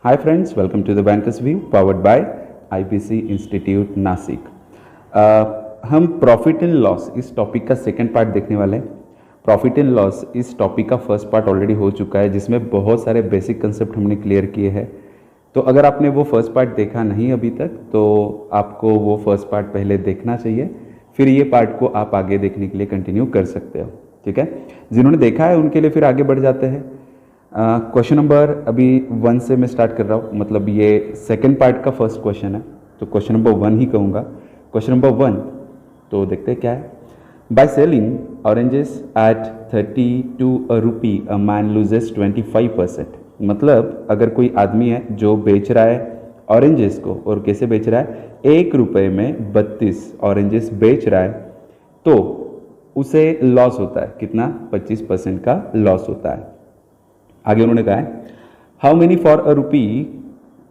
Hi friends, welcome to the Bankers View powered by IBC Institute Nashik. हम profit and loss इस topic का second part देखने वाले हैं। प्रॉफिट एंड लॉस इस टॉपिक का फर्स्ट पार्ट ऑलरेडी हो चुका है जिसमें बहुत सारे बेसिक कंसेप्ट हमने क्लियर किए हैं। तो अगर आपने वो फर्स्ट पार्ट देखा नहीं अभी तक तो आपको वो फर्स्ट पार्ट पहले देखना चाहिए, फिर ये पार्ट को आप आगे देखने के लिए कंटिन्यू कर सकते हो। ठीक है, जिन्होंने देखा है उनके लिए फिर आगे बढ़ जाते हैं। क्वेश्चन नंबर अभी 1 से मैं स्टार्ट कर रहा हूँ, मतलब ये सेकंड पार्ट का फर्स्ट क्वेश्चन है तो क्वेश्चन नंबर 1 ही कहूँगा। क्वेश्चन नंबर 1 तो देखते हैं क्या है। By selling oranges at 32 rupee a man loses 25%। मतलब अगर कोई आदमी है जो बेच रहा है ऑरेंजेस को, और कैसे बेच रहा है, 1 रुपये में 32 ऑरेंजेस बेच रहा है तो उसे लॉस होता है कितना, 25% का लॉस होता है। आगे उन्होंने कहा है how many for a rupee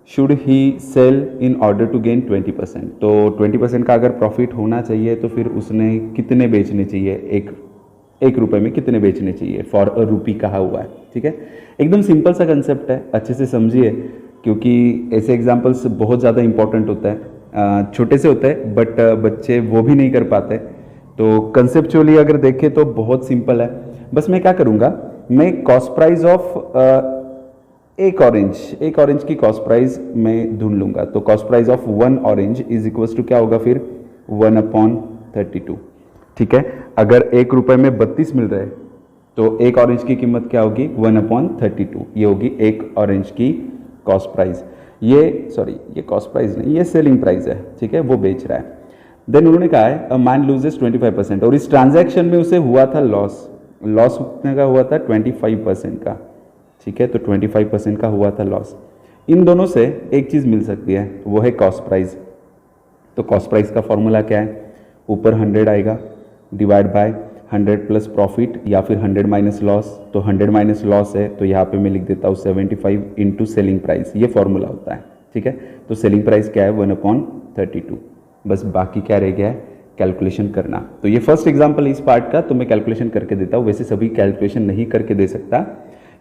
should he sell in order to gain 20%। तो 20% का अगर प्रॉफिट होना चाहिए तो फिर उसने कितने बेचने चाहिए, एक रुपये में कितने बेचने चाहिए, फॉर अ रुपी कहा हुआ है। ठीक है, एकदम सिंपल सा कंसेप्ट है, अच्छे से समझिए क्योंकि ऐसे एग्जाम्पल्स बहुत ज़्यादा इंपॉर्टेंट होता है। छोटे से होते हैं बट बच्चे वो भी नहीं कर पाते। तो कंसेप्चुअली अगर देखें तो बहुत सिंपल है। बस मैं क्या करूँगा, मैं कॉस्ट प्राइस ऑफ एक ऑरेंज की कॉस्ट प्राइस मैं ढूंढ लूँगा। तो cost price of 1 orange is equals to क्या होगा फिर 1/32। ठीक है, अगर 1 रुपये में 32 मिल रहे हैं तो एक ऑरेंज की कीमत क्या होगी 1/32। ये होगी एक ऑरेंज की कॉस्ट प्राइस। ये कॉस्ट प्राइस नहीं, ये सेलिंग प्राइस है। ठीक है, वो बेच रहा है। देन उन्होंने कहा है अ मैन लूजेस 25%, और इस ट्रांजैक्शन में उसे हुआ था लॉस कितने का हुआ था, 25% का। ठीक है, तो 25% का हुआ था लॉस। इन दोनों से एक चीज़ मिल सकती है, वो है कॉस्ट प्राइस। तो कॉस्ट प्राइस का फॉर्मूला क्या है, ऊपर 100 आएगा डिवाइड बाय 100 प्लस प्रॉफिट, या फिर 100 माइनस लॉस। तो 100 माइनस लॉस है तो यहाँ पे मैं लिख देता हूँ 75 इंटू सेलिंग प्राइस, ये फॉर्मूला होता है। ठीक है, तो सेलिंग प्राइस क्या है 1/32। बस बाकी क्या रह गया है, कैलकुलेशन करना। तो ये फर्स्ट एग्जांपल इस पार्ट का, तो मैं कैलकुलेशन करके देता हूँ। वैसे सभी कैलकुलेशन नहीं करके दे सकता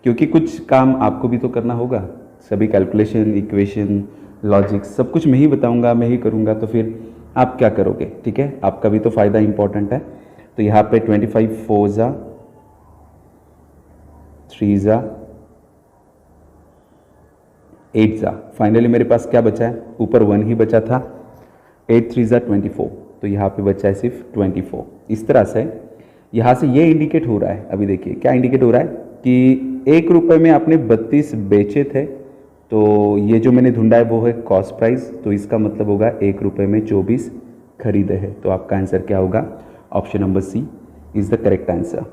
क्योंकि कुछ काम आपको भी तो करना होगा। सभी कैलकुलेशन, इक्वेशन, लॉजिक सब कुछ मैं ही बताऊंगा, मैं ही करूंगा, तो फिर आप क्या करोगे। ठीक है, आपका भी तो फ़ायदा इंपॉर्टेंट है। तो यहाँ पे 25 4 जा 3 जा 8 जा, फाइनली मेरे पास क्या बचा है, ऊपर 1 ही बचा था। 8 3 जा 24, तो यहाँ पे बचा है सिर्फ 24। इस तरह से यहाँ से ये इंडिकेट हो रहा है, अभी देखिए क्या इंडिकेट हो रहा है कि 1 रुपये में आपने 32 बेचे थे, तो ये जो मैंने ढूंढा है वो है कॉस्ट प्राइस। तो इसका मतलब होगा 1 रुपये में 24 खरीदे हैं। तो आपका आंसर क्या होगा, option number C is the correct answer.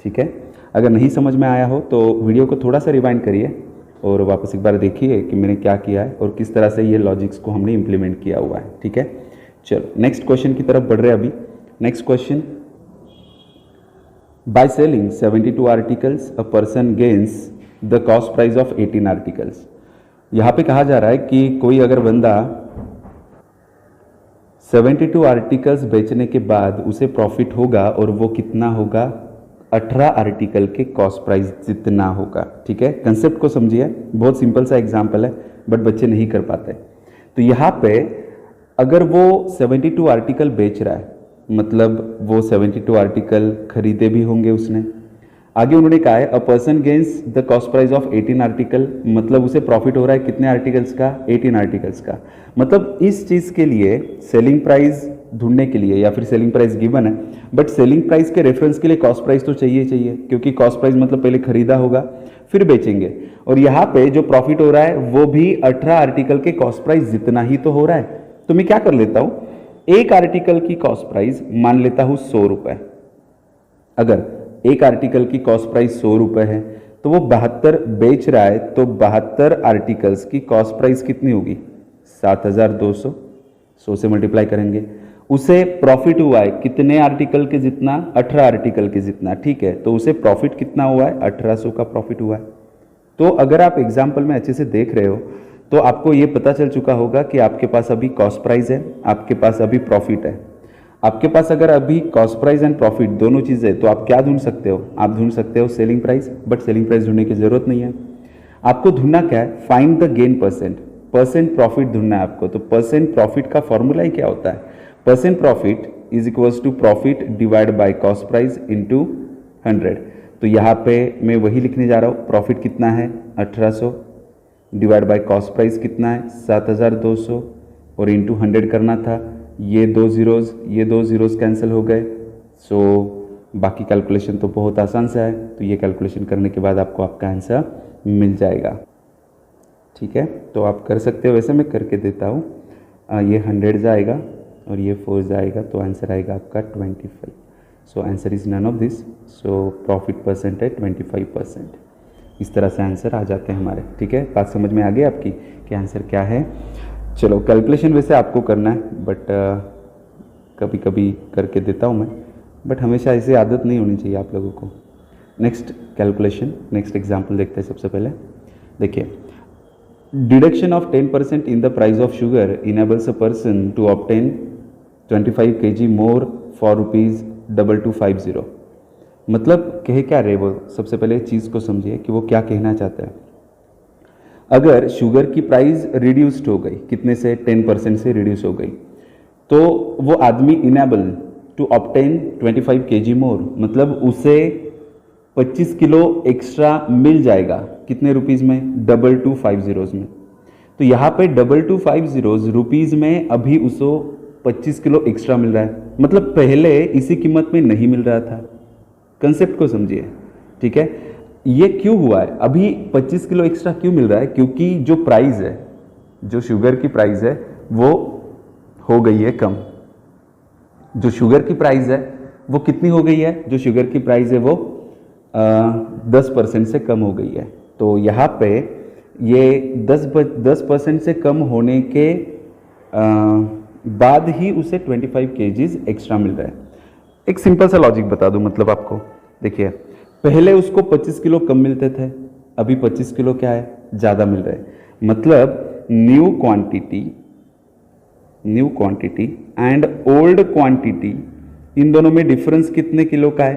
ठीक है, अगर नहीं समझ में आया हो तो वीडियो को थोड़ा सा रिवाइंड करिए और वापस एक बार देखिए कि मैंने क्या किया है और किस तरह से ये लॉजिक्स को हमने इम्प्लीमेंट किया हुआ है। ठीक है, चलो नेक्स्ट क्वेश्चन की तरफ बढ़ रहे हैं अभी। Next question, by selling 72 articles a person gains the cost price of 18 articles. यहाँ पे कहा जा रहा है कि कोई अगर बंदा 72 आर्टिकल्स बेचने के बाद उसे प्रॉफिट होगा, और वो कितना होगा, 18 आर्टिकल के कॉस्ट प्राइस जितना होगा। ठीक है, कंसेप्ट को समझिए, बहुत सिंपल सा एग्जांपल है बट बच्चे नहीं कर पाते। तो यहाँ पे अगर वो 72 आर्टिकल बेच रहा है, मतलब वो 72 आर्टिकल खरीदे भी होंगे उसने। आगे उन्होंने कहा है a person gains the cost price of 18 article, मतलब उसे प्रॉफिट हो रहा है कितने आर्टिकल्स का, 18 आर्टिकल्स का। मतलब इस चीज़ के लिए सेलिंग प्राइस ढूंढने के लिए, या फिर सेलिंग प्राइस गिवन है बट सेलिंग प्राइस के रेफरेंस के लिए कॉस्ट प्राइस तो चाहिए, क्योंकि कॉस्ट प्राइस मतलब पहले खरीदा होगा फिर बेचेंगे। और यहाँ पे जो प्रॉफिट हो रहा है वो भी 18 आर्टिकल के कॉस्ट प्राइस जितना ही तो हो रहा है। तो मैं क्या कर लेता हूँ, एक आर्टिकल की कॉस्ट प्राइस मान लेता हूँ 100 रुपये। अगर एक आर्टिकल की कॉस्ट प्राइस 100 रुपये है तो वो 72 बेच रहा है, तो 72 आर्टिकल्स की कॉस्ट प्राइस कितनी होगी 7200। 100 से मल्टीप्लाई करेंगे, उसे प्रॉफिट हुआ है कितने आर्टिकल के जितना, 18 आर्टिकल के जितना। ठीक है, तो उसे प्रॉफिट कितना हुआ है, 1800 का प्रॉफिट हुआ है। तो अगर आप एग्जाम्पल में अच्छे से देख रहे हो तो आपको ये पता चल चुका होगा कि आपके पास अभी कॉस्ट प्राइस है, आपके पास अभी प्रॉफिट है। आपके पास अगर अभी कॉस्ट प्राइस एंड प्रॉफिट दोनों चीज़ है तो आप क्या ढूंढ सकते हो, आप ढूंढ सकते हो selling price, but selling price ढूंढने की ज़रूरत नहीं है। आपको ढूंढना क्या है, find the gain percent, percent profit ढूंढना है आपको। तो परसेंट प्रॉफिट का फॉर्मूला ही क्या होता है, percent profit is equals to profit divide by cost price into 100। तो यहाँ पे मैं वही लिखने जा रहा हूँ, प्रॉफिट कितना है 1800 डिवाइड बाय कॉस्ट प्राइस कितना है 7200 और इंटू 100 करना था। ये दो जीरोज कैंसिल हो गए। सो बाकी कैलकुलेशन तो बहुत आसान से है, तो ये कैलकुलेशन करने के बाद आपको आपका आंसर मिल जाएगा। ठीक है, तो आप कर सकते हो, वैसे मैं करके देता हूँ। ये 100 जाएगा और ये 4 जाएगा, तो आंसर आएगा आपका 25। So answer is none of this. So profit percent है 25%। इस तरह से आंसर आ जाते हैं हमारे। ठीक है, बात समझ में आ गई आपकी कि आंसर क्या है। चलो, कैलकुलेशन वैसे आपको करना है, बट कभी कभी करके देता हूँ मैं, बट हमेशा ऐसी आदत नहीं होनी चाहिए आप लोगों को। नेक्स्ट कैलकुलेशन, नेक्स्ट एग्जाम्पल देखते हैं। सबसे पहले देखिए, deduction of 10% in the price of sugar enables a person to obtain 25 kg more for ₹2250। मतलब कहे क्या रहे वो, सबसे पहले चीज़ को समझिए कि वो क्या कहना चाहता है। अगर शुगर की प्राइस रिड्यूस्ड हो गई, कितने से 10% से रिड्यूस हो गई, तो वो आदमी इनेबल टू ऑब्टेन 25 kg मोर, मतलब उसे 25 किलो एक्स्ट्रा मिल जाएगा। कितने रुपीज़ में, 2250 में। तो यहाँ पे 2250 रुपीज़ में अभी उसको 25 किलो एक्स्ट्रा मिल रहा है, मतलब पहले इसी कीमत में नहीं मिल रहा था। कंसेप्ट को समझिए। ठीक है, ये क्यों हुआ है, अभी 25 किलो एक्स्ट्रा क्यों मिल रहा है, क्योंकि जो प्राइस है, जो शुगर की प्राइस है वो हो गई है कम। जो शुगर की प्राइस है वो कितनी हो गई है, जो शुगर की प्राइस है वो 10% से कम हो गई है। तो यहाँ पे ये 10% से कम होने के बाद ही उसे 25 kgs एक्स्ट्रा मिल रहा है। एक सिंपल सा लॉजिक बता दूं, मतलब आपको देखिए, पहले उसको 25 किलो कम मिलते थे, अभी 25 किलो क्या है, ज़्यादा मिल रहे हैं। मतलब new quantity and old quantity, इन दोनों में डिफरेंस कितने किलो का है,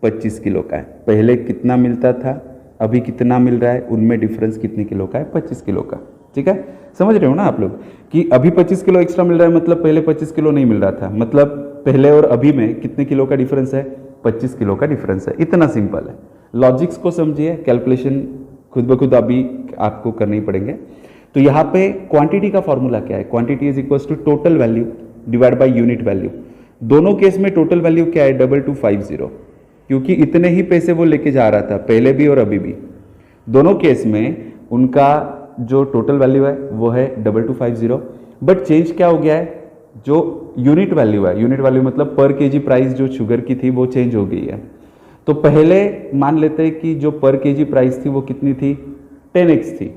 25 किलो का है। पहले कितना मिलता था, अभी कितना मिल रहा है, उनमें डिफरेंस कितने किलो का है, 25 किलो का। ठीक है, समझ रहे हो ना आप लोग कि अभी 25 किलो एक्स्ट्रा मिल रहा है, मतलब पहले 25 किलो नहीं मिल रहा था। मतलब पहले और अभी में कितने किलो का डिफरेंस है, 25 किलो का डिफरेंस है। इतना सिंपल है। लॉजिक्स को समझिए, कैलकुलेशन खुद ब खुद अभी आपको करने ही पड़ेंगे। तो यहाँ पे क्वांटिटी का फॉर्मूला क्या है, quantity is equals to total value divide by unit value. दोनों केस में टोटल वैल्यू क्या है, 2250, क्योंकि इतने ही पैसे वो लेके जा रहा था पहले भी और अभी भी। दोनों केस में उनका जो टोटल वैल्यू है वो है 2250, बट चेंज क्या हो गया है, जो यूनिट वैल्यू है, यूनिट वैल्यू मतलब पर केजी प्राइस जो शुगर की थी वो चेंज हो गई है। तो पहले मान लेते हैं कि जो पर केजी प्राइस थी वो कितनी थी, 10x थी।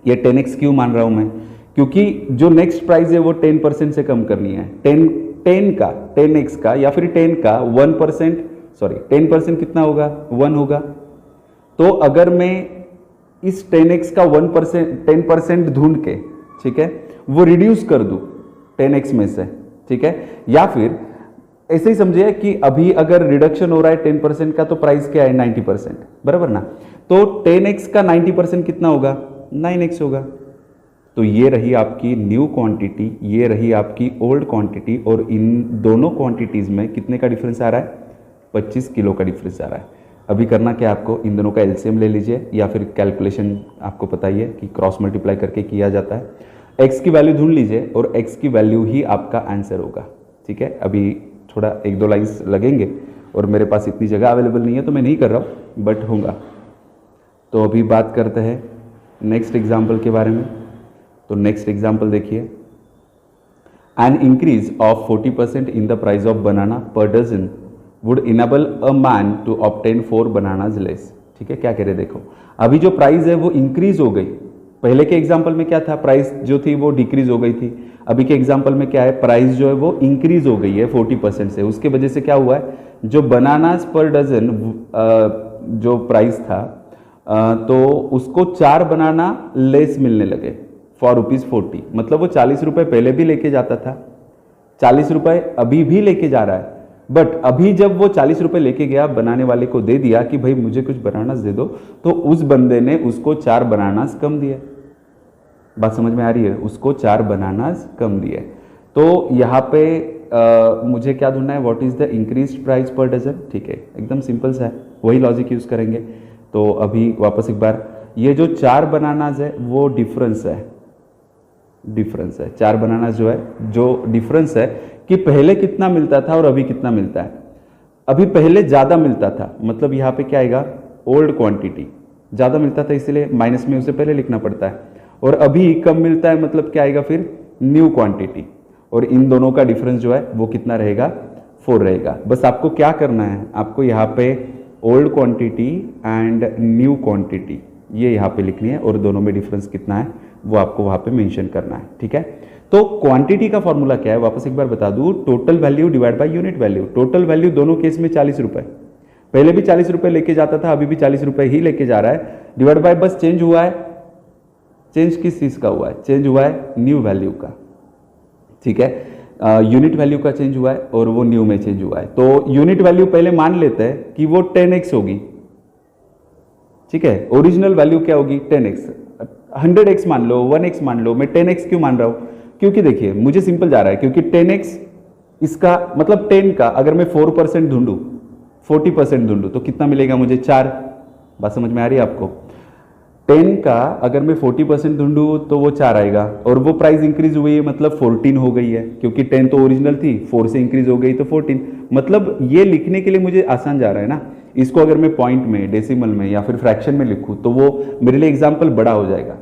ये 10x क्यों मान रहा हूं मैं, क्योंकि जो नेक्स्ट प्राइस है वो 10% से कम करनी है। 10x का या फिर 10 का 1%, सॉरी 10% कितना होगा, 1 होगा। तो अगर मैं इस 10x का 10% ढूंढ के, ठीक है, वो रिड्यूस कर दूं 10x में से, ठीक है, या फिर ऐसे ही समझिए कि अभी अगर रिडक्शन हो रहा है 10% का, तो प्राइस क्या है, 90%, बराबर ना। तो 10x का 90% कितना होगा, 9x होगा। तो ये रही आपकी न्यू क्वांटिटी, ये रही आपकी ओल्ड क्वांटिटी, और इन दोनों क्वांटिटीज में कितने का डिफरेंस आ रहा है, 25 किलो का डिफरेंस आ रहा है। अभी करना क्या आपको, इन दोनों का एलसीएम ले लीजिए, या फिर कैलकुलेशन आपको पता ही है कि क्रॉस मल्टीप्लाई करके किया जाता है। x की वैल्यू ढूंढ लीजिए और x की वैल्यू ही आपका आंसर होगा। ठीक है, अभी थोड़ा 1-2 लाइन्स लगेंगे और मेरे पास इतनी जगह अवेलेबल नहीं है तो मैं नहीं कर रहा हूँ, बट होगा। तो अभी बात करते हैं नेक्स्ट एग्जाम्पल के बारे में। तो नेक्स्ट एग्जाम्पल देखिए, an increase of 40% in the price of banana per dozen would enable a man to obtain 4 bananas less. ठीक है, क्या कह रहे देखो, अभी जो प्राइस है वो इंक्रीज हो गई। पहले के एग्जाम्पल में क्या था, प्राइस जो थी वो डिक्रीज हो गई थी। अभी के एग्जाम्पल में क्या है, प्राइस जो है वो इंक्रीज हो गई है 40% से। उसके वजह से क्या हुआ है, जो बनानास पर डजन जो प्राइस था, तो उसको 4 बनाना लेस मिलने लगे फॉर ₹40। मतलब वो 40 रुपये पहले भी लेके जाता था, 40 रुपये अभी भी लेके जा रहा है, बट अभी जब वो 40 रुपए लेके गया, बनाने वाले को दे दिया कि भाई मुझे कुछ बनानास दे दो, तो उस बंदे ने उसको 4 बनानास कम दिए। बात समझ में आ रही है? उसको 4 बनानास कम दिए। तो यहाँ पे मुझे क्या ढूंढना है, what is the increase price per dozen. ठीक है, एकदम सिंपल सा है, वही लॉजिक यूज करेंगे। तो अभी वापस एक बार, ये जो 4 बनानास है वो डिफरेंस है, 4 बनानास जो है, जो डिफरेंस है कि पहले कितना मिलता था और अभी कितना मिलता है। अभी पहले ज़्यादा मिलता था, मतलब यहाँ पे क्या आएगा, ओल्ड क्वांटिटी ज़्यादा मिलता था, इसलिए माइनस में उसे पहले लिखना पड़ता है। और अभी कम मिलता है, मतलब क्या आएगा फिर, न्यू क्वांटिटी। और इन दोनों का डिफरेंस जो है वो कितना रहेगा, 4 रहेगा। बस आपको क्या करना है, आपको यहाँ पे old quantity and new quantity ये यहाँ पे लिखनी है, और दोनों में डिफरेंस कितना है वो आपको वहाँ पे मेंशन करना है। ठीक है, तो क्वांटिटी का फॉर्मूला क्या है, वापस एक बार बता दूं, total value divide by unit value. Total value दोनों केस में 40 रुपए, पहले भी 40 रुपए लेके जाता था, अभी भी 40 रुपए ही लेके जा रहा है। डिवाइड बाय बस चेंज हुआ है, चेंज किस चीज का हुआ है, चेंज हुआ है न्यू वैल्यू का। ठीक है, यूनिट वैल्यू का चेंज हुआ है और वो न्यू में चेंज हुआ है। तो यूनिट वैल्यू पहले मान लेते हैं कि वो 10x होगी। ठीक है, ओरिजिनल वैल्यू क्या होगी, 10x। 100x मान लो, 1x मान लो, मैं 10x क्यों मान रहा हूं, क्योंकि देखिए मुझे सिंपल जा रहा है, क्योंकि 10x इसका मतलब 10 का अगर मैं 4% ढूंढूं, 40% ढूंढूं तो कितना मिलेगा मुझे, 4। बात समझ में आ रही है आपको? 10 का अगर मैं 40% ढूंढूं तो वो 4 आएगा, और वो प्राइस इंक्रीज हुई है मतलब 14 हो गई है, क्योंकि 10 तो ओरिजिनल थी, 4 से इंक्रीज हो गई तो 14। मतलब ये लिखने के लिए मुझे आसान जा रहा है ना। इसको अगर मैं पॉइंट में, डेसिमल में या फिर फ्रैक्शन में लिखूं तो वो मेरे लिए एग्जाम्पल बड़ा हो जाएगा।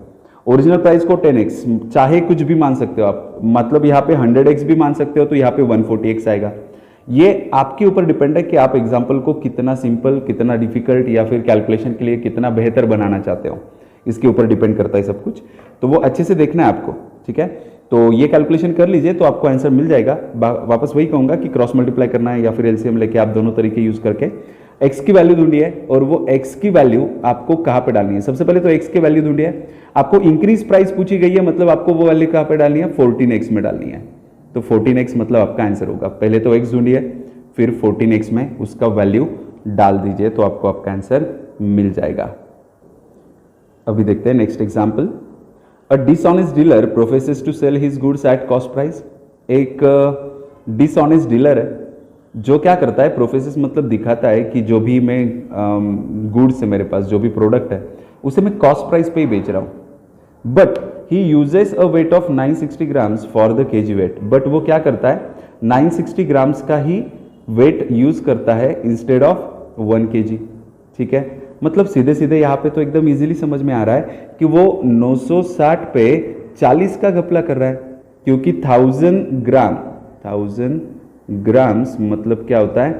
ओरिजिनल प्राइस को 10x, चाहे कुछ भी मान सकते हो आप, मतलब यहाँ पे 100x भी मान सकते हो, तो यहाँ पे 140x आएगा। ये आपके ऊपर डिपेंड है कि आप एग्जाम्पल को कितना सिंपल, कितना डिफिकल्ट, या फिर कैलकुलेशन के लिए कितना बेहतर बनाना चाहते हो, इसके ऊपर डिपेंड करता है सब कुछ। तो वो अच्छे से देखना है आपको। ठीक है, तो ये कैलकुलेशन कर लीजिए तो आपको आंसर मिल जाएगा। वापस वही कहूंगा कि क्रॉस मल्टीप्लाई करना है या फिर एलसीएम लेके आप दोनों तरीके यूज करके x की वैल्यू ढूंढिए, और वो x की वैल्यू आपको कहाँ पे डालनी है। सबसे पहले तो x की वैल्यू ढूंढिए, आपको इंक्रीज प्राइस पूछी गई है, मतलब आपको वो वैल्यू कहाँ पे डालनी है, 14x में डालनी है। तो 14x मतलब आपका आंसर होगा। पहले तो x ढूंढिए, फिर 14x में उसका वैल्यू डाल दीजिए, तो आपको आपका आंसर मिल जाएगा। अभी देखते हैं next example. A dishonest dealer professes to sell his goods at cost price. एक डिसऑनेस्ट डीलर है जो क्या करता है, प्रोफेसेस मतलब दिखाता है कि जो भी मैं गुड्स है, मेरे पास जो भी प्रोडक्ट है उसे मैं कॉस्ट प्राइस पे ही बेच रहा हूँ। But he uses a weight of 960 grams for the KG weight. But वो क्या करता है, 960 ग्राम्स का ही वेट यूज करता है इंस्टेड ऑफ 1 kg। ठीक है, मतलब सीधे सीधे यहाँ पे तो एकदम इजीली समझ में आ रहा है कि वो 960 पे 40 का घपला कर रहा है, क्योंकि 1000 ग्राम्स मतलब क्या होता है,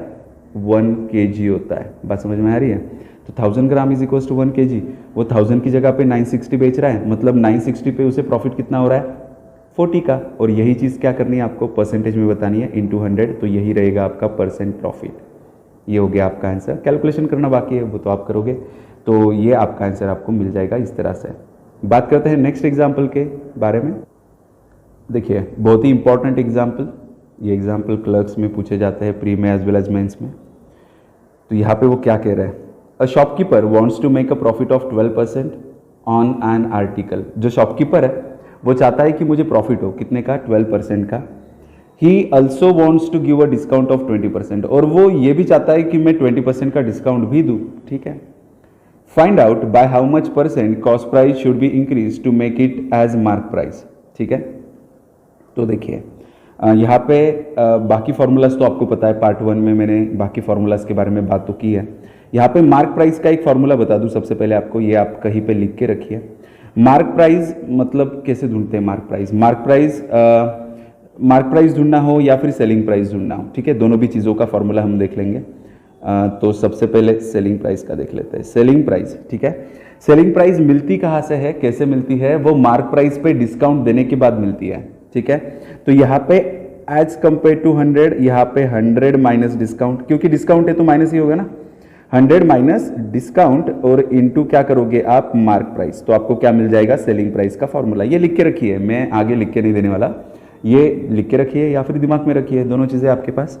1 kg होता है। बात समझ में आ रही है? तो 1000 gram is equal to 1 kg। वो 1000 की जगह पे 960 बेच रहा है, मतलब 960 पे उसे प्रॉफिट कितना हो रहा है, 40 का। और यही चीज़ क्या करनी है आपको, परसेंटेज में बतानी है, इंटू 100, तो यही रहेगा आपका परसेंट प्रॉफिट। ये हो गया आपका आंसर। कैलकुलेशन करना बाकी है, वो तो आप करोगे, तो ये आपका आंसर आपको मिल जाएगा इस तरह से। बात करते हैं नेक्स्ट एग्जाम्पल के बारे में। देखिए बहुत ही इंपॉर्टेंट एग्जाम्पल, ये एग्जाम्पल क्लर्क्स में पूछे जाते हैं, प्री में एज वेल एज मेंस में। तो यहाँ पे वो क्या कह रहे हैं, a shopkeeper wants to make a profit of 12% on an article. जो शॉपकीपर है वो चाहता है कि मुझे प्रॉफिट हो, कितने का, 12% का। He also wants to give a discount of 20%, और वो ये भी चाहता है कि मैं 20% का डिस्काउंट भी दूँ। ठीक है, find out by how much percent cost price should be increase to make it as mark price. ठीक है, तो देखिए यहाँ पे बाकी फार्मूलाज तो आपको पता है, पार्ट 1 में मैंने बाकी फार्मूलाज के बारे में बात तो की है। यहाँ पे मार्क प्राइस का एक फार्मूला बता दूं सबसे पहले आपको, ये आप कहीं पे लिख के रखिए। मार्क प्राइस मतलब कैसे ढूंढते हैं मार्क प्राइस। मार्क प्राइस ढूंढना हो या फिर सेलिंग प्राइस ढूंढना हो, ठीक है, दोनों भी चीज़ों का फार्मूला हम देख लेंगे। तो सबसे पहले सेलिंग प्राइस का देख लेते हैं। सेलिंग प्राइस, ठीक है, सेलिंग प्राइस मिलती कहाँ से है, कैसे मिलती है, वो मार्क प्राइस पे डिस्काउंट देने के बाद मिलती है। ठीक है, तो यहाँ पे एज कंपेयर टू 100, यहाँ पे 100 माइनस डिस्काउंट, क्योंकि डिस्काउंट है तो माइनस ही होगा ना, 100 माइनस डिस्काउंट और इनटू क्या करोगे आप, मार्क प्राइस। तो आपको क्या मिल जाएगा, सेलिंग प्राइस का फॉर्मूला। ये लिख के रखिए, मैं आगे लिख के नहीं देने वाला, ये लिख के रखिए या फिर दिमाग में रखिए, दोनों चीज़ें आपके पास।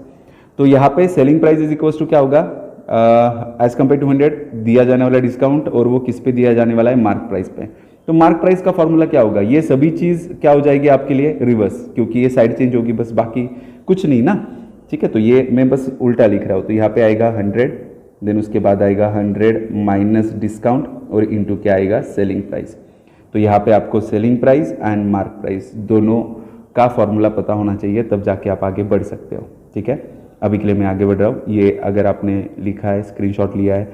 तो यहाँ पे selling price is equals to क्या होगा, एज कम्पेयर टू 100 दिया जाने वाला डिस्काउंट, और वो किस पे दिया जाने वाला है, मार्क प्राइस पे। तो मार्क प्राइस का फॉर्मूला क्या होगा, ये सभी चीज़ क्या हो जाएगी आपके लिए रिवर्स, क्योंकि ये साइड चेंज होगी बस, बाकी कुछ नहीं ना, ठीक है। तो ये मैं बस उल्टा लिख रहा हूँ, तो यहाँ पे आएगा 100, देन उसके बाद आएगा 100 माइनस डिस्काउंट और इनटू क्या आएगा, सेलिंग प्राइस। तो यहाँ पे आपको selling price and mark price दोनों का फॉर्मूला पता होना चाहिए, तब जाके आप आगे बढ़ सकते हो, ठीक है। अभी के लिए मैं आगे बढ़ रहा हूँ, ये अगर आपने लिखा है, स्क्रीनशॉट लिया है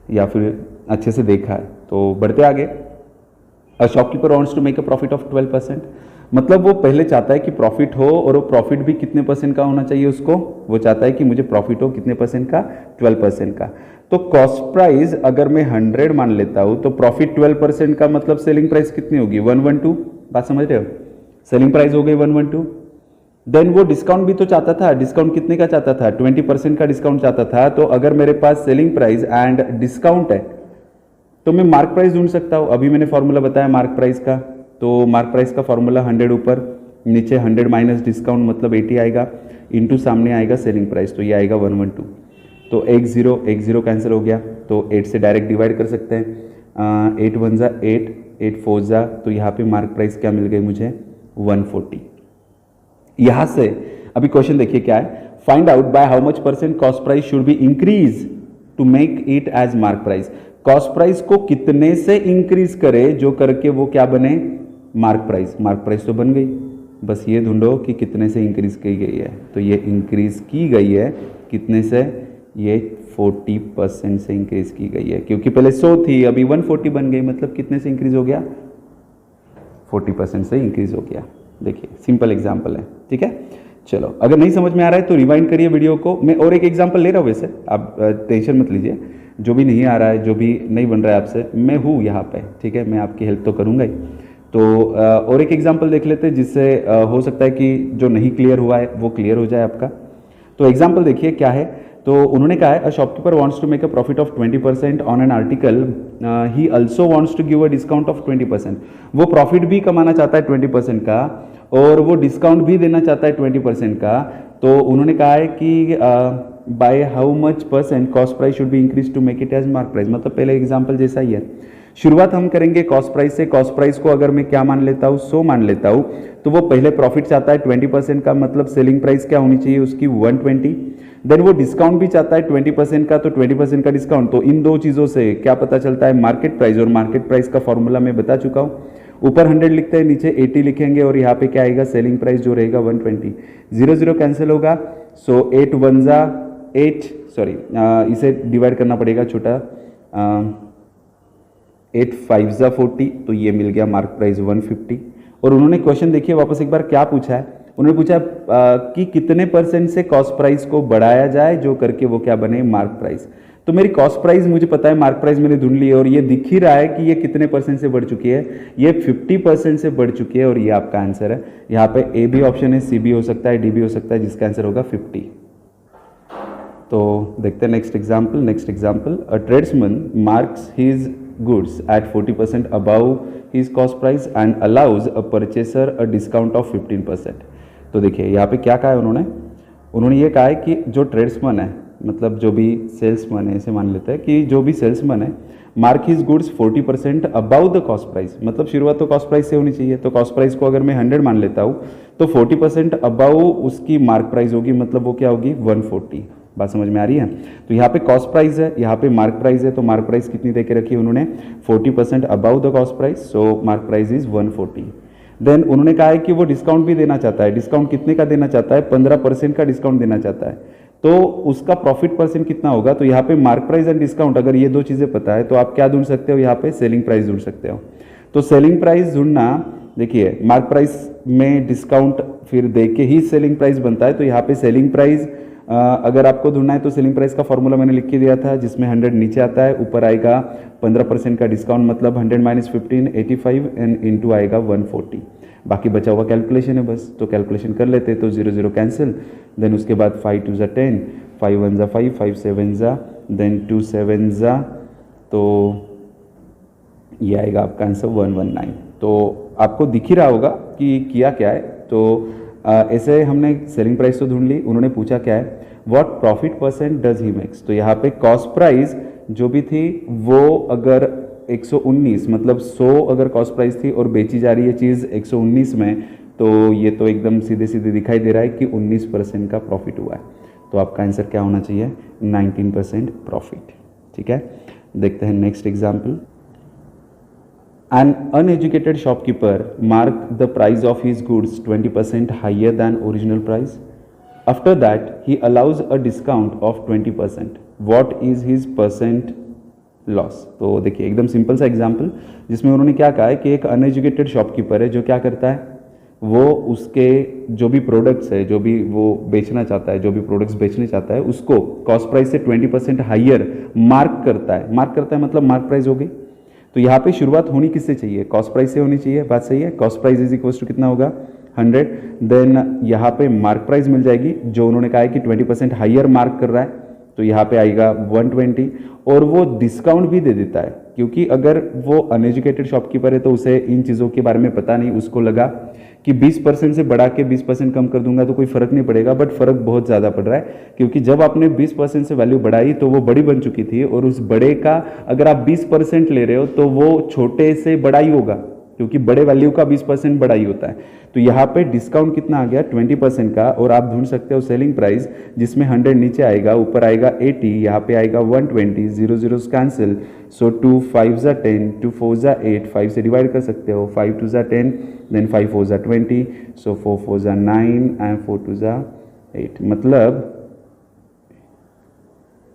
या फिर अच्छे से देखा है तो बढ़ते आगे। A shopkeeper wants to make a profit of 12%, मतलब वो पहले चाहता है कि प्रॉफिट हो, और वो प्रॉफिट भी कितने परसेंट का होना चाहिए उसको, वो चाहता है कि मुझे प्रॉफिट हो कितने परसेंट का, 12% का। तो कॉस्ट प्राइस अगर मैं 100 मान लेता हूँ तो प्रॉफिट 12% का मतलब सेलिंग प्राइस कितनी होगी, 112, बात समझ रहे हो, सेलिंग प्राइस हो गई 112। देन वो डिस्काउंट भी तो चाहता था, डिस्काउंट कितने का चाहता था, 20% का डिस्काउंट चाहता था। तो अगर मेरे पास सेलिंग प्राइस एंड डिस्काउंट है तो मैं मार्क प्राइस ढूंढ सकता हूँ। अभी मैंने फॉर्मूला बताया मार्क प्राइस का, तो मार्क प्राइस का फॉर्मूला 100 ऊपर, नीचे 100 माइनस डिस्काउंट मतलब 80 आएगा, इंटू सामने आएगा सेलिंग प्राइस, तो ये आएगा 112। तो एक जीरो कैंसिल हो गया, तो 8 से डायरेक्ट डिवाइड कर सकते हैं, 8 1 जा 8, 8 4 जा, तो यहाँ पे मार्क प्राइस क्या मिल गई मुझे, 140। यहाँ से अभी क्वेश्चन देखिए क्या है, find out by how much percent cost price should be increase to make it as mark price. Cost price को कितने से इंक्रीज करे जो करके वो क्या बने, मार्क प्राइस। मार्क प्राइस तो बन गई, बस ये ढूंढो कि कितने से इंक्रीज की गई है। तो ये इंक्रीज की गई है कितने से, ये 40% से इंक्रीज की गई है, क्योंकि पहले 100 थी अभी 140 बन गई, मतलब कितने से इंक्रीज हो गया, 40% से इंक्रीज हो गया। देखिए सिंपल एग्जांपल है, ठीक है। चलो अगर नहीं समझ में आ रहा है तो रिवाइंड करिए वीडियो को, मैं और एक एग्जांपल ले रहा हूँ, वैसे आप टेंशन मत लीजिए, जो भी नहीं आ रहा है, जो भी नहीं बन रहा है आपसे, मैं हूँ यहाँ पे, ठीक है, मैं आपकी हेल्प तो करूँगा ही। तो और एक एग्जांपल देख लेते हैं जिससे हो सकता है कि जो नहीं क्लियर हुआ है वो क्लियर हो जाए आपका। तो एग्जांपल देखिए क्या है, तो उन्होंने कहा है a shopkeeper wants to make a profit of 20% on an article, he also wants to give a discount of 20%। वो प्रॉफिट भी कमाना चाहता है 20% का, और वो डिस्काउंट भी देना चाहता है 20% का। तो उन्होंने कहा है कि by how much percent cost price should be increase to make it as mark price. मतलब पहले एग्जांपल जैसा ही है, शुरुआत हम करेंगे कॉस्ट प्राइस से। कॉस्ट प्राइस को अगर मैं क्या मान लेता हूँ, 100 मान लेता हूँ, तो वो पहले प्रॉफिट चाहता है 20% का, मतलब सेलिंग प्राइस क्या होनी चाहिए उसकी, 120। देन वो डिस्काउंट भी चाहता है 20% का, तो 20% का डिस्काउंट। तो इन दो चीज़ों से क्या पता चलता है, मार्केट प्राइस, और मार्केट प्राइस का फॉर्मूला मैं बता चुका हूँ। ऊपर 100 लिखते हैं, नीचे 80 लिखेंगे, और यहाँ पे क्या आएगा, सेलिंग प्राइस जो रहेगा 120। 0 0 कैंसिल होगा, सो 8 1 जा 8, सॉरी इसे डिवाइड करना पड़ेगा छोटा, 8 5 जा 40, तो ये मिल गया मार्क प्राइस 150। और उन्होंने क्वेश्चन देखिए वापस एक बार क्या पूछा है, उन्होंने पूछा कि कितने परसेंट से कॉस्ट प्राइस को बढ़ाया जाए जो करके वो क्या बने, मार्क प्राइस। तो मेरी कॉस्ट प्राइस मुझे पता है, मार्क प्राइस मैंने ढूंढ ली है, और ये दिख ही रहा है कि ये कितने परसेंट से बढ़ चुकी है, ये 50% से बढ़ चुकी है, और ये आपका आंसर है। यहाँ पे ए भी ऑप्शन है, सी भी हो सकता है, डी भी हो सकता है, जिसका आंसर होगा 50। तो देखते हैं next example. Next example, a tradesman marks his goods at 40% above his cost price and allows a purchaser a discount of 15%। तो देखिए यहाँ पे क्या कहा है उन्होंने ये कहा है कि जो ट्रेड्समैन है, मतलब जो भी सेल्समैन है, ऐसे मान लेते हैं कि जो भी सेल्समैन है, mark his goods 40% above the cost price, मतलब शुरुआत तो कॉस्ट प्राइस से होनी चाहिए। तो कॉस्ट प्राइस को अगर मैं 100 मान लेता हूँ तो 40% अबाउ उसकी मार्क प्राइस होगी, मतलब वो क्या होगी, 140। बात समझ में आ रही है। तो यहाँ पे कॉस्ट प्राइस है, यहाँ पे मार्क प्राइस है, तो मार्क प्राइस कितनी दे के रखी है उन्होंने, 40% above the cost price, so mark price is 140। Then उन्होंने कहा है कि वो डिस्काउंट भी देना चाहता है। डिस्काउंट कितने का देना चाहता है, 15% का डिस्काउंट देना चाहता है। तो उसका प्रॉफिट परसेंट कितना होगा, तो यहाँ पे मार्क प्राइस एंड डिस्काउंट, अगर ये दो चीज़ें पता है तो आप क्या ढूंढ सकते हो, यहाँ पे सेलिंग प्राइस ढूंढ सकते हो। तो सेलिंग प्राइस ढूंढना, देखिए मार्क प्राइस में डिस्काउंट फिर दे के ही सेलिंग प्राइस बनता है। तो यहाँ पे सेलिंग प्राइस अगर आपको ढूंढना है तो सेलिंग प्राइस का फॉर्मूला मैंने लिख के दिया था, जिसमें 100 नीचे आता है, ऊपर आएगा 15% का डिस्काउंट, मतलब 100 माइनस 15 85 एंड इंटू आएगा 140। बाकी बचा हुआ कैलकुलेशन है बस, तो कैलकुलेशन कर लेते हैं। तो 0 0 कैंसिल, देन उसके बाद 5 2 जा 10, 5 1 जा 5, 5 7 जा, देन 2 7 जा, तो ये आएगा आपका आंसर 119। तो आपको दिख ही रहा होगा कि किया क्या है। तो ऐसे हमने सेलिंग प्राइस तो ढूंढ ली। उन्होंने पूछा क्या है, what profit percent does he makes. तो यहाँ पे कॉस्ट प्राइस जो भी थी वो अगर 119 मतलब 100 अगर कॉस्ट प्राइस थी और बेची जा रही है चीज़ 119 में, तो ये तो एकदम सीधे सीधे दिखाई दे रहा है कि 19% का प्रॉफिट हुआ है। तो आपका आंसर क्या होना चाहिए? 19% प्रॉफिट। ठीक है, देखते हैं next example. An uneducated shopkeeper marked the price of his goods 20% higher than original price. After that, he allows a discount of 20%. What is his percent loss? तो देखिए एकदम सिंपल सा एग्जाम्पल जिसमें उन्होंने क्या कहा है कि एक अनएजुकेटेड शॉपकीपर है जो क्या करता है, वो उसके जो भी प्रोडक्ट्स है, जो भी वो बेचना चाहता है, जो भी प्रोडक्ट्स बेचने चाहता है, उसको कॉस्ट प्राइस से 20% हाइयर मार्क करता है। मार्क करता है मतलब मार्क प्राइस हो गई। तो यहाँ पे शुरुआत होनी किससे चाहिए? कॉस्ट प्राइस से होनी चाहिए। बात सही है। Cost price is equal to कितना होगा? 100। देन यहाँ पे मार्क प्राइस मिल जाएगी जो उन्होंने कहा है कि 20% हाइयर मार्क कर रहा है, तो यहाँ पे आएगा 120। और वो डिस्काउंट भी दे देता है क्योंकि अगर वो अनएजुकेटेड शॉपकीपर है तो उसे इन चीज़ों के बारे में पता नहीं। उसको लगा कि 20% से बढ़ा के 20% कम कर दूंगा तो कोई फर्क नहीं पड़ेगा, बट फर्क बहुत ज़्यादा पड़ रहा है क्योंकि जब आपने 20% से वैल्यू बढ़ाई तो वो बड़ी बन चुकी थी, और उस बड़े का अगर आप 20% ले रहे हो तो वो छोटे से बड़ा ही होगा क्योंकि बड़े वैल्यू का 20% बड़ा ही होता है। तो यहाँ पे डिस्काउंट कितना आ गया? 20% का। और आप ढूंढ सकते हो सेलिंग प्राइस जिसमें 100 नीचे आएगा, ऊपर आएगा 80, यहाँ पे आएगा 120, 0 0 कैंसिल। सो 2 5 ज़ा 10, 2 4 ज़ा 8, 5 से डिवाइड कर सकते हो, 5 2 ज़ा 10, देन 5 4 ज़ा 20, सो 4 4 ज़ा 9 एंड 4 2 ज़ा 8, मतलब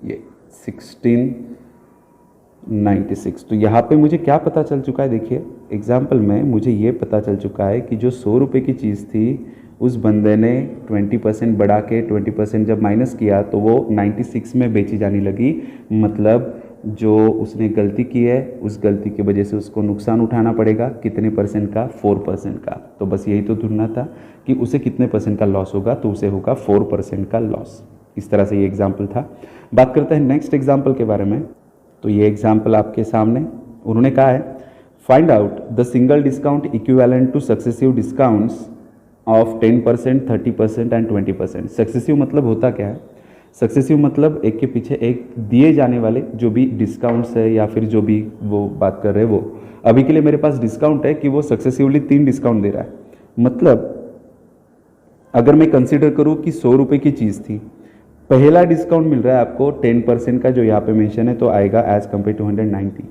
ये 1696। तो यहाँ पे मुझे क्या पता चल चुका है? देखिए एग्जाम्पल में मुझे ये पता चल चुका है कि जो 100 रुपये की चीज़ थी उस बंदे ने 20% बढ़ा के 20% जब माइनस किया तो वो 96 में बेची जाने लगी। मतलब जो उसने गलती की है उस गलती की वजह से उसको नुकसान उठाना पड़ेगा। कितने परसेंट का? 4% का। तो बस यही तो ढूंढना था कि उसे कितने परसेंट का लॉस होगा, तो उसे होगा 4% का लॉस। इस तरह से ये एग्जाम्पल था। बात करते हैं नेक्स्ट एग्जाम्पल के बारे में। तो ये एग्जाम्पल आपके सामने उन्होंने कहा है, find out the single discount equivalent two successive discounts of 10%, 30% and 20%। Successive मतलब होता क्या है? सक्सेसिव मतलब एक के पीछे एक दिए जाने वाले जो भी डिस्काउंट्स है या फिर जो भी वो बात कर रहे हैं वो। अभी के लिए मेरे पास डिस्काउंट है कि वो सक्सेसिवली 3 डिस्काउंट दे रहा है। मतलब अगर मैं कंसिडर करूँ कि 100 रुपये की चीज़ थी, पहला डिस्काउंट मिल रहा है आपको 10% का जो यहाँ पे मेंशन है, तो आएगा एज कम्पेयर टू 190।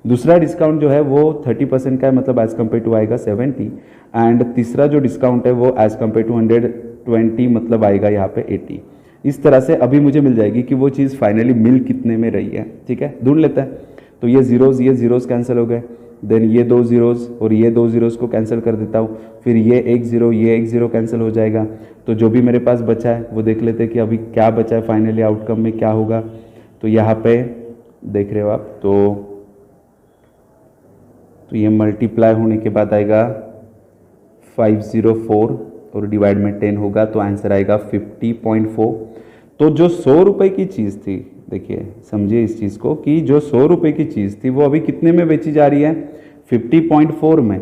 दूसरा डिस्काउंट जो है वो 30% का है, मतलब एज कम्पेयर टू आएगा 70। एंड तीसरा जो डिस्काउंट है वो एज कम्पेयर टू 120 मतलब आएगा यहाँ पे 80। इस तरह से अभी मुझे मिल जाएगी कि वो चीज़ फाइनली मिल कितने में रही है। ठीक है, ढूंढ लेते हैं। तो ये जीरोज़ कैंसिल हो गए, देन ये 2 ज़ीरोज़ और ये 2 ज़ीरोज़ को कैंसिल कर देता हूँ, फिर ये 1 ज़ीरो कैंसिल हो जाएगा। तो जो भी मेरे पास बचा है वो देख लेते हैं कि अभी क्या बचा है, फाइनली आउटकम में क्या होगा। तो यहाँ पे देख रहे हो आप, तो ये मल्टीप्लाई होने के बाद आएगा 504 और डिवाइड में 10 होगा, तो आंसर आएगा 50.4। तो जो 100 रुपये की चीज़ थी, देखिए समझिए इस चीज़ को, कि जो 100 रुपये की चीज़ थी वो अभी कितने में बेची जा रही है? 50.4 में।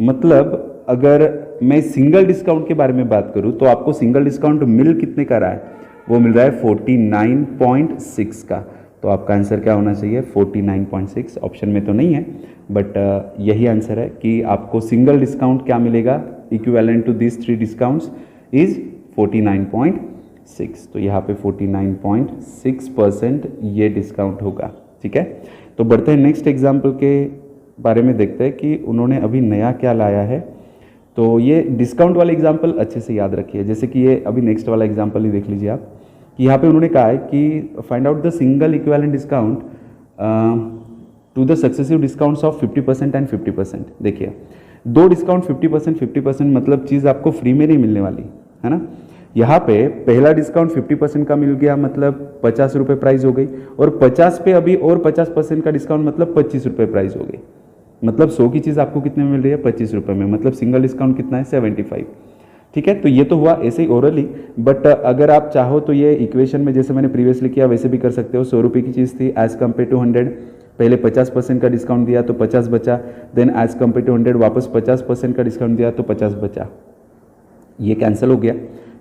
मतलब अगर मैं सिंगल डिस्काउंट के बारे में बात करूं तो आपको सिंगल डिस्काउंट मिल कितने का रहा है? वो मिल रहा है 49.6 का। तो आपका आंसर क्या होना चाहिए? 49.6। ऑप्शन में तो नहीं है, बट यही आंसर है कि आपको सिंगल डिस्काउंट क्या मिलेगा, equivalent to this 3 discounts is 49.6। तो यहाँ पे 49.6% ये डिस्काउंट होगा। ठीक है, तो बढ़ते हैं नेक्स्ट एग्जाम्पल के बारे में, देखते हैं कि उन्होंने अभी नया क्या लाया है। तो ये डिस्काउंट वाले एग्जाम्पल अच्छे से याद रखिए, जैसे कि ये अभी नेक्स्ट वाला एग्जाम्पल ही देख लीजिए आप, कि यहाँ पे उन्होंने कहा है कि find out the single equivalent discount to the successive discounts of 50% and 50%। देखिए 2 डिस्काउंट 50% मतलब चीज़ आपको फ्री में नहीं मिलने वाली है ना। यहाँ पे पहला डिस्काउंट 50% का मिल गया, मतलब 50 रुपये प्राइस हो गई, और 50 पे अभी और 50% का डिस्काउंट मतलब 25 रुपये प्राइस हो गई। मतलब 100 की चीज़ आपको कितने में मिल रही है? 25 रुपये में। मतलब सिंगल डिस्काउंट कितना है? 75। ठीक है, तो ये तो हुआ ऐसे ही ओरली, बट अगर आप चाहो तो ये इक्वेशन में जैसे मैंने प्रीवियसली किया वैसे भी कर सकते हो। 100 रुपये की चीज़ थी, एज कम्पेयर टू 100, पहले 50% का डिस्काउंट दिया तो 50 बचा, देन एज कम्पेयर टू 100 वापस 50% का डिस्काउंट दिया तो 50 बचा। ये कैंसिल हो गया,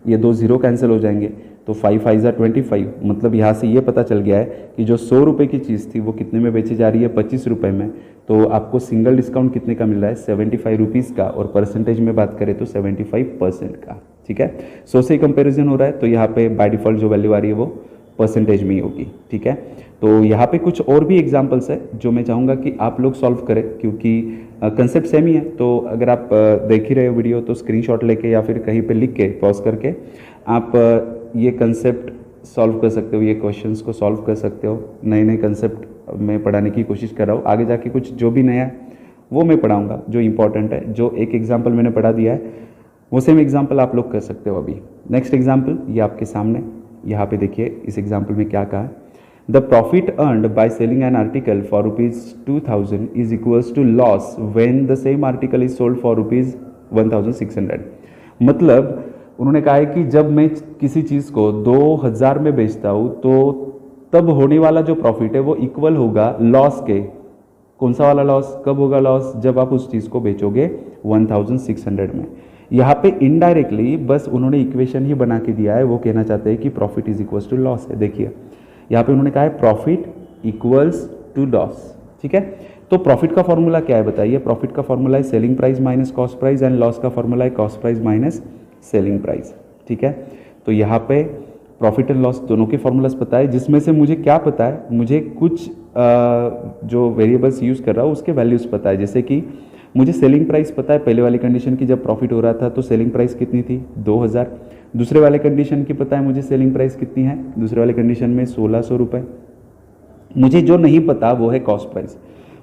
ये 2 ज़ीरो कैंसिल हो जाएंगे, तो 5 5 ज़ा 25, मतलब यहाँ से ये पता चल गया है कि जो 100 रुपये की चीज़ थी वो कितने में बेची जा रही है, 25 रुपये में। तो आपको सिंगल डिस्काउंट कितने का मिल रहा है, 75 रुपीज़ का, और परसेंटेज में बात करें तो 75% का। ठीक है, 100 से कंपेरिजन हो रहा है तो यहाँ पे बाय डिफ़ॉल्ट जो वैल्यू आ रही है वो परसेंटेज में ही होगी। ठीक है, तो यहाँ पे कुछ और भी एग्जांपल्स है जो मैं चाहूँगा कि आप लोग सॉल्व करें, क्योंकि कंसेप्ट सेम ही है। तो अगर आप देख ही रहे हो वीडियो तो स्क्रीनशॉट लेके या फिर कहीं पे लिख के पॉज करके आप ये कंसेप्ट सॉल्व कर सकते हो, ये क्वेश्चंस को सॉल्व कर सकते हो। नए नए कंसेप्ट मैं पढ़ाने की कोशिश कर रहा हूँ, आगे जाके कुछ जो भी नया है वो मैं पढ़ाऊँगा, जो इंपॉर्टेंट है। जो एक एग्जाम्पल मैंने पढ़ा दिया है वो सेम एग्जाम्पल आप लोग कर सकते हो। अभी नेक्स्ट एग्जाम्पल ये आपके सामने, यहाँ पे देखिए इस एग्जाम्पल में क्या कहा है, the profit earned by selling an article for ₹2000 is equals to loss when the same article is sold for ₹1600। मतलब उन्होंने कहा है कि जब मैं किसी चीज़ को 2000 में बेचता हूँ तो तब होने वाला जो प्रॉफिट है वो इक्वल होगा लॉस के। कौन सा वाला लॉस, कब होगा लॉस, जब आप उस चीज़ को बेचोगे 1600 में। यहाँ पे इनडायरेक्टली बस उन्होंने इक्वेशन ही बना के दिया है, वो कहना चाहते हैं कि profit is equals to loss है। देखिए यहाँ पे उन्होंने कहा है प्रॉफिट इक्वल्स टू लॉस। ठीक है, तो प्रॉफिट का फॉर्मूला क्या है बताइए, प्रॉफिट का फॉर्मूला है selling price minus cost price, and loss का फॉर्मूला है cost price minus selling price. ठीक है, तो यहाँ पे प्रॉफिट एंड लॉस दोनों के फॉर्मूलाज पता है, जिसमें से मुझे क्या पता है, मुझे कुछ जो वेरिएबल्स यूज़ कर रहा हूँ उसके वैल्यूज़ पता है। जैसे कि मुझे सेलिंग प्राइस पता है पहले वाली कंडीशन की, जब प्रॉफिट हो रहा था तो सेलिंग प्राइस कितनी थी 2000। दूसरे वाले कंडीशन की पता है मुझे सेलिंग प्राइस कितनी है, दूसरे वाले कंडीशन में 1600 रुपये। मुझे जो नहीं पता वो है कॉस्ट प्राइस।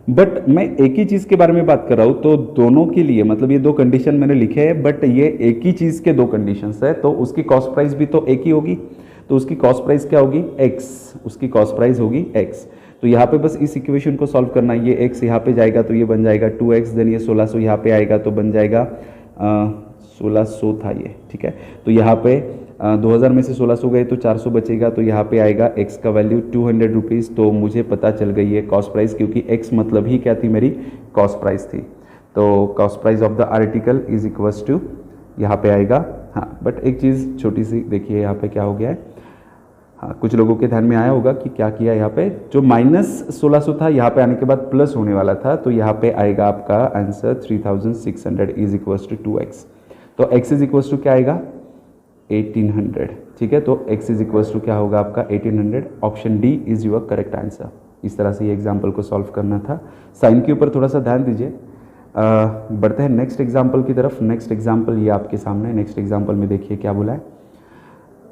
बट मैं एक ही चीज़ के बारे में बात कर रहा हूँ, तो दोनों के लिए मतलब ये दो कंडीशन मैंने लिखे हैं, बट ये एक ही चीज़ के दो कंडीशंस है, तो उसकी कॉस्ट प्राइस भी तो एक ही होगी। तो उसकी कॉस्ट प्राइस क्या होगी, एक्स, उसकी कॉस्ट प्राइस होगी एक्स। तो यहाँ पे बस इस इक्वेशन को सॉल्व करना है, ये x यहाँ पे जाएगा तो ये बन जाएगा 2x, देन ये 1600 यहाँ पे आएगा तो बन जाएगा 1600 था ये। ठीक है, तो यहाँ पे 2000 में से 1600 गए तो 400 बचेगा, तो यहाँ पे आएगा x का वैल्यू 200 रुपीज़। तो मुझे पता चल गई है कॉस्ट प्राइस, क्योंकि x मतलब ही क्या थी, मेरी कॉस्ट प्राइस थी। तो cost price of the article is equals to यहाँ पे आएगा। हाँ, बट एक चीज़ छोटी सी देखिए यहाँ पे क्या हो गया है। हाँ, कुछ लोगों के ध्यान में आया होगा कि क्या किया यहाँ पे, जो -1600 था यहाँ पे आने के बाद प्लस होने वाला था, तो यहाँ पे आएगा आपका answer 3600 is equals to 2x। तो x इज इक्वल्स टू क्या आएगा 1800। ठीक है, तो x इज इक्वल्स टू क्या होगा आपका 1800। Option D is your correct answer. इस तरह से ये एग्जाम्पल को सॉल्व करना था। साइन के ऊपर थोड़ा सा ध्यान दीजिए। बढ़ते हैं नेक्स्ट एग्जाम्पल की तरफ। नेक्स्ट एग्जाम्पल ये आपके सामने, नेक्स्ट एग्जाम्पल में देखिए क्या बोला है।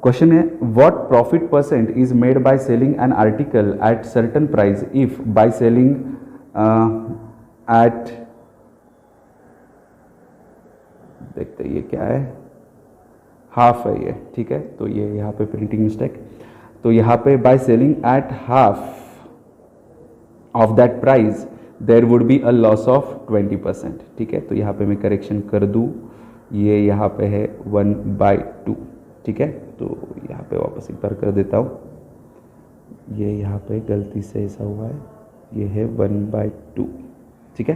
क्वेश्चन है what profit percent is made by selling an article eight certain price if bye selling eight, देखते ये क्या है, हाफ है ये। ठीक है, तो ये यहाँ पे प्रिंटिंग मिस्टेक, तो यहाँ पे by selling at half of that price there would be a loss of 20%। ठीक है, तो यहाँ पे मैं करेक्शन कर दूँ, ये यहाँ पे है 1/2। ठीक है, तो यहाँ पे वापस एक बार कर देता हूँ, ये यहाँ पे गलती से ऐसा हुआ है, ये है 1/2। ठीक है,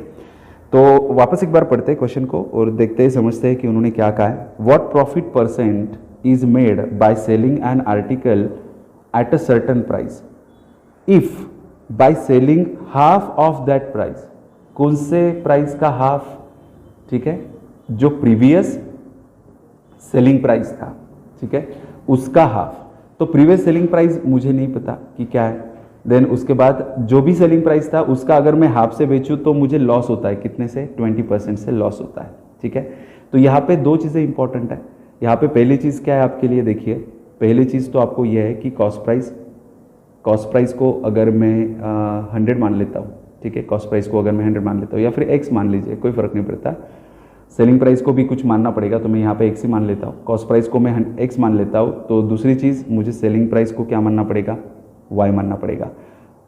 तो वापस एक बार पढ़ते हैं क्वेश्चन को और देखते हैं, समझते हैं कि उन्होंने क्या कहा है। What profit percent is made by selling an article at a certain price if by selling half of that price. कौन से प्राइस का हाफ, ठीक है, जो प्रीवियस सेलिंग प्राइस था, ठीक है, उसका हाफ। तो प्रीवियस सेलिंग प्राइस मुझे नहीं पता कि क्या है, देन उसके बाद जो भी सेलिंग प्राइस था उसका अगर मैं हाफ से बेचूं तो मुझे लॉस होता है, कितने से, 20% से लॉस होता है। ठीक है, तो यहाँ पे दो चीज़ें इंपॉर्टेंट है। यहाँ पे पहली चीज़ क्या है आपके लिए, देखिए पहली चीज़ तो आपको यह है कि कॉस्ट प्राइस को अगर मैं 100 मान लेता हूँ, ठीक है, कॉस्ट प्राइस को अगर मैं 100 मान लेता हूँ या फिर x मान लीजिए, कोई फ़र्क नहीं पड़ता। सेलिंग प्राइस को भी कुछ मानना पड़ेगा, तो मैं यहाँ पे x ही मान लेता हूँ। कॉस्ट प्राइस को मैं x मान लेता हूँ, तो दूसरी चीज़ मुझे सेलिंग प्राइस को क्या मानना पड़ेगा, y मानना पड़ेगा।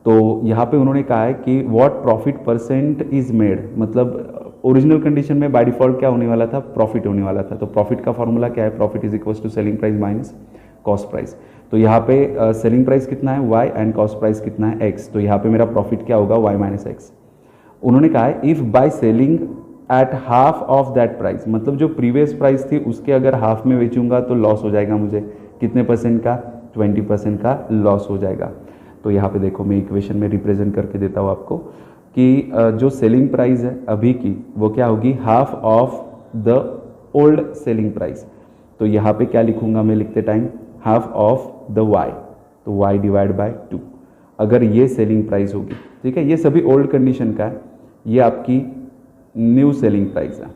तो यहाँ पे उन्होंने कहा है कि what profit percent is made, मतलब ओरिजिनल कंडीशन में बाय डिफॉल्ट क्या होने वाला था, प्रॉफिट होने वाला था। तो प्रॉफिट का फॉर्मूला क्या है, profit is equals to selling price minus cost price. तो यहाँ पे सेलिंग प्राइस कितना है y एंड कॉस्ट प्राइस कितना है x, तो यहाँ पे मेरा प्रॉफिट क्या होगा y माइनस एक्स। उन्होंने कहा है if bye selling at half of that price, मतलब जो प्रीवियस प्राइस थी उसके अगर हाफ में बेचूंगा तो लॉस हो जाएगा मुझे, कितने परसेंट का? 20% का लॉस हो जाएगा। तो यहाँ पे देखो मैं इक्वेशन में रिप्रेजेंट करके देता हूँ आपको कि जो सेलिंग प्राइस है अभी की वो क्या होगी? Half of the old selling price. तो यहाँ पे क्या लिखूंगा मैं लिखते time? Half of the Y, तो वाई डिवाइड बाय 2। अगर ये सेलिंग प्राइस होगी, ठीक है, ये सभी ओल्ड कंडीशन का है, ये आपकी न्यू सेलिंग प्राइस है,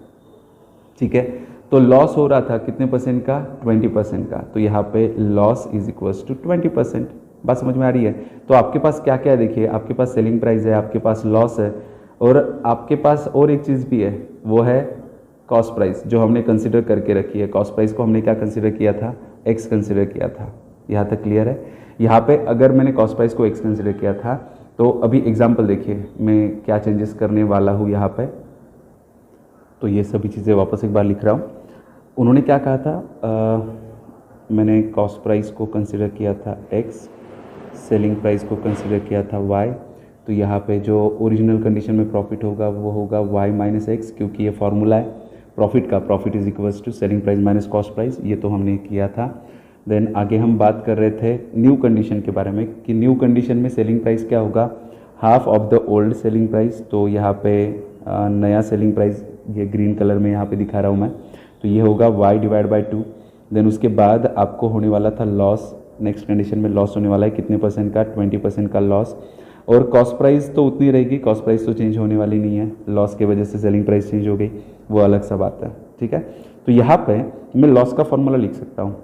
ठीक है। तो लॉस हो रहा था कितने परसेंट का? 20% का। तो यहाँ पे लॉस इज इक्वल्स टू 20%। बात समझ में आ रही है? तो आपके पास क्या क्या है देखिए, आपके पास सेलिंग प्राइस है, आपके पास लॉस है, और आपके पास और एक चीज़ भी है, वो है कॉस्ट प्राइस, जो हमने कंसिडर करके रखी है। कॉस्ट प्राइस को हमने क्या कंसिडर किया था? एक्स कंसिडर किया था। यहाँ तक क्लियर है? यहाँ पे अगर मैंने कॉस्ट प्राइस को एक्स कंसिडर किया था, तो अभी एग्जाम्पल देखिए मैं क्या चेंजेस करने वाला हूँ यहाँ पे। तो ये सभी चीज़ें वापस एक बार लिख रहा हूँ। उन्होंने क्या कहा था? मैंने कॉस्ट प्राइस को कंसिडर किया था एक्स, सेलिंग प्राइस को कंसिडर किया था वाई। तो यहाँ पे जो ओरिजिनल कंडीशन में प्रॉफिट होगा वो होगा वाई माइनस एक्स, क्योंकि ये फार्मूला है प्रॉफिट का, profit is equals to selling price minus cost price. ये तो हमने किया था। देन आगे हम बात कर रहे थे न्यू कंडीशन के बारे में कि न्यू कंडीशन में सेलिंग प्राइस क्या होगा? Half of the old selling price. तो यहाँ पे नया सेलिंग प्राइस ये ग्रीन कलर में यहाँ पे दिखा रहा हूँ मैं, तो ये होगा y डिवाइड बाई 2। देन उसके बाद आपको होने वाला था लॉस, नेक्स्ट कंडीशन में लॉस होने वाला है कितने परसेंट का? 20% का लॉस। और कॉस्ट प्राइस तो उतनी रहेगी, कॉस्ट प्राइस तो चेंज होने वाली नहीं है, लॉस की वजह से सेलिंग प्राइस चेंज हो गई, वो अलग सा बात है, ठीक है। तो यहाँ पे मैं लॉस का फॉर्मूला लिख सकता हूँ,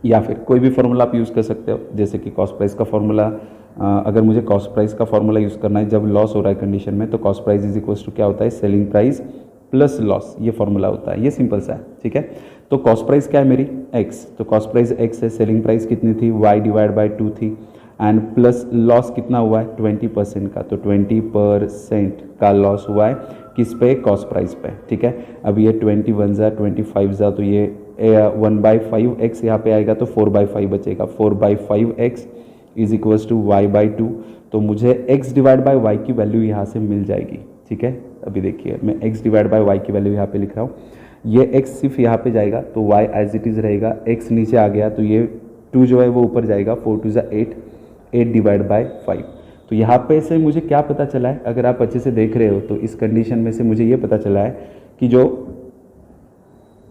या फिर कोई भी फॉर्मूला आप यूज़ कर सकते हो, जैसे कि कॉस्ट प्राइस का फॉर्मूला। अगर मुझे कॉस्ट प्राइस का फॉर्मूला यूज़ करना है जब लॉस हो रहा है कंडीशन में, तो cost price is equals to क्या होता है? सेलिंग प्राइस प्लस लॉस, ये फॉर्मूला होता है। ये सिंपल सा है, ठीक है। तो कॉस्ट प्राइस क्या है मेरी? एक्स, तो कॉस्ट प्राइस एक्स है, सेलिंग प्राइस कितनी थी? वाई डिवाइड बाई 2 थी, एंड प्लस लॉस कितना हुआ है? 20% का। तो 20% का लॉस हुआ है किस पे? कॉस्ट प्राइस पे, ठीक है। अब ये 21 जा 25 जा, तो ये 1/5x यहाँ पे आएगा, तो 4/5 बचेगा। 4/5x is equals to y/2। तो मुझे x डिवाइड बाई वाई की वैल्यू यहाँ से मिल जाएगी, ठीक है। अभी देखिए मैं x डिवाइड बाई वाई की वैल्यू यहाँ पे लिख रहा हूँ। ये x सिर्फ यहाँ पे जाएगा तो y एज इट इज़ रहेगा, x नीचे आ गया तो ये 2 जो है वो ऊपर जाएगा, 4 2 8, 8 डिवाइड बाई 5। तो यहाँ पे से मुझे क्या पता चला है, अगर आप अच्छे से देख रहे हो तो इस कंडीशन में से मुझे ये पता चला है कि जो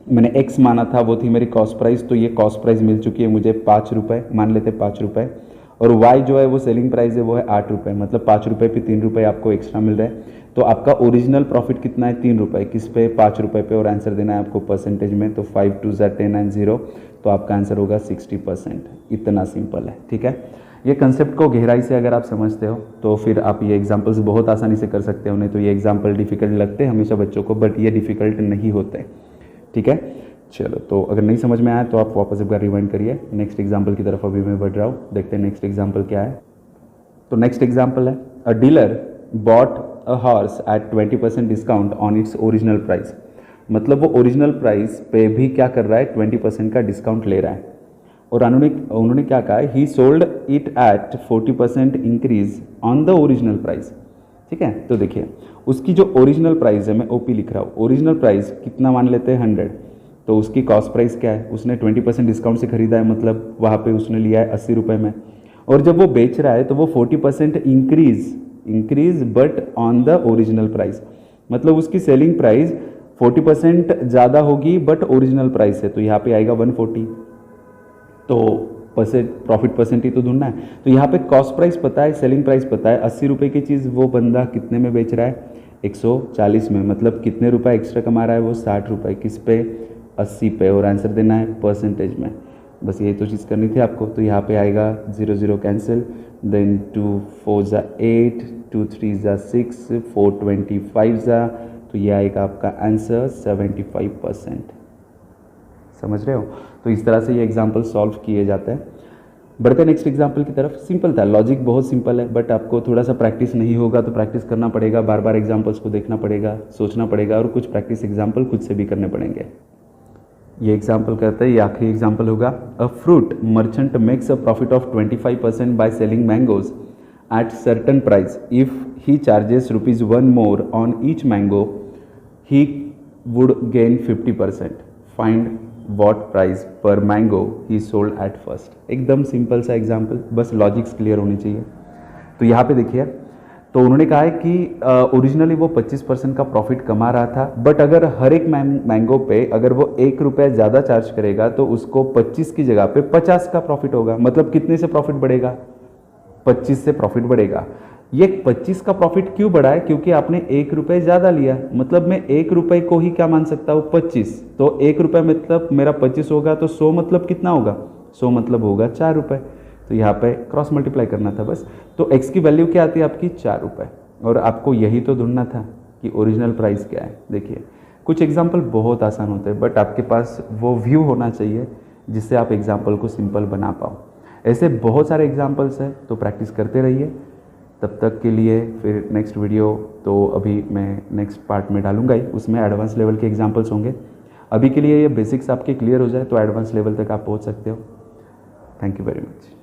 मैंने x माना था वो थी मेरी कॉस्ट प्राइस, तो ये कॉस्ट प्राइस मिल चुकी है मुझे 5 रुपये, मान लेते 5 रुपये, और y जो है वो सेलिंग प्राइस है वो है 8 रुपये, मतलब 5 रुपये पे 3 रुपये आपको एक्स्ट्रा मिल रहा है। तो आपका ओरिजिनल प्रॉफिट कितना है? 3 रुपये, किस पे? 5 रुपये पे, और आंसर देना है आपको परसेंटेज में, तो 5 2 10 एंड 0, तो आपका आंसर होगा 60%। इतना सिंपल है, ठीक है। ये कंसेप्ट को गहराई से अगर आप समझते हो तो फिर आप ये एग्जाम्पल्स बहुत आसानी से कर सकते हो, नहीं तो ये एग्जाम्पल डिफिकल्ट लगते हैं हमेशा बच्चों को, बट ये डिफिकल्ट नहीं होते, ठीक है। चलो, तो अगर नहीं समझ में आया तो आप वापस एक बार रिवाइंड करिए। नेक्स्ट एग्जाम्पल की तरफ अभी मैं बढ़ रहा हूँ, देखते हैं नेक्स्ट एग्जाम्पल क्या है। तो नेक्स्ट एग्जाम्पल है, a dealer bought a horse at 20% discount on its original price. मतलब वो ओरिजिनल प्राइस पे भी क्या कर रहा है? 20% का डिस्काउंट ले रहा है। और उन्होंने क्या कहा है? ही sold it at 40% increase on the original price, ठीक है। तो देखिए उसकी जो ओरिजिनल प्राइस है, मैं ओपी लिख रहा हूँ, ओरिजिनल प्राइस कितना मान लेते हैं? 100। तो उसकी कॉस्ट प्राइस क्या है? उसने 20% डिस्काउंट से खरीदा है, मतलब वहाँ पे उसने लिया है 80 रुपये में, और जब वो बेच रहा है तो वो 40% increase but on the original price, मतलब उसकी सेलिंग प्राइस 40% ज़्यादा होगी बट ओरिजिनल प्राइस है, तो यहाँ पे आएगा 140। तो प्रॉफिट परसेंट ही तो ढूंढना है। तो यहाँ पे कॉस्ट प्राइस पता है, सेलिंग प्राइस पता है, 80 रुपये की चीज़ वो बंदा कितने में बेच रहा है? 140 में, मतलब कितने रुपए एक्स्ट्रा कमा रहा है वो? 60 रुपये, किस पे? 80 पे, और आंसर देना है परसेंटेज में। बस यही तो चीज़ करनी थी आपको। तो यहाँ पे आएगा 0 0 कैंसिल, देन 2 4 जा 8, 2 3 जा 6, 4 25 जा, तो ये आएगा आपका आंसर 75%। समझ रहे हो? तो इस तरह से ये एग्जाम्पल सॉल्व किए जाते हैं। बढ़ते नेक्स्ट एग्जाम्पल की तरफ। सिंपल था, लॉजिक बहुत सिंपल है, बट आपको थोड़ा सा प्रैक्टिस नहीं होगा तो प्रैक्टिस करना पड़ेगा, बार बार एग्जाम्पल्स को देखना पड़ेगा, सोचना पड़ेगा, और कुछ प्रैक्टिस एग्जाम्पल खुद से भी करने पड़ेंगे। ये एग्जाम्पल कहते हैं, ये आखिरी एग्जाम्पल होगा। A fruit merchant makes a profit of 25% by selling mangoes at certain price. If he charges ₹1 more on each mango he would gain 50%। Find what price per mango he sold at first. एकदम simple सा example, बस logics clear होनी चाहिए। तो यहाँ पे देखिए, तो उन्होंने कहा है कि ओरिजिनली वो 25% का प्रॉफिट कमा रहा था, बट अगर हर एक मैंगो पे अगर वो 1 रुपये ज़्यादा चार्ज करेगा तो उसको 25 की जगह पे 50 का प्रॉफिट होगा। मतलब कितने से प्रॉफिट बढ़ेगा? 25 से प्रॉफिट बढ़ेगा। ये 25 का प्रॉफिट क्यों बढ़ा है? क्योंकि आपने 1 रुपये ज़्यादा लिया। मतलब मैं 1 रुपये को ही क्या मान सकता हूँ? 25। तो 1 रुपये मतलब मेरा 25 होगा, तो 100 मतलब कितना होगा? 100 मतलब होगा 4 रुपये। तो यहाँ पे क्रॉस मल्टीप्लाई करना था बस। तो x की वैल्यू क्या आती है आपकी? 4 रुपये। और आपको यही तो ढूंढना था कि ओरिजिनल प्राइस क्या है। देखिए, कुछ एग्जाम्पल बहुत आसान होते हैं, बट आपके पास वो व्यू होना चाहिए जिससे आप एग्जाम्पल को सिंपल बना पाओ। ऐसे बहुत सारे एग्जाम्पल्स हैं, तो प्रैक्टिस करते रहिए। तब तक के लिए फिर नेक्स्ट वीडियो तो अभी मैं नेक्स्ट पार्ट में डालूंगा ही, उसमें एडवांस लेवल के एग्जाम्पल्स होंगे। अभी के लिए ये बेसिक्स आपके क्लियर हो जाए तो एडवांस लेवल तक आप पहुंच सकते हो। Thank you very much.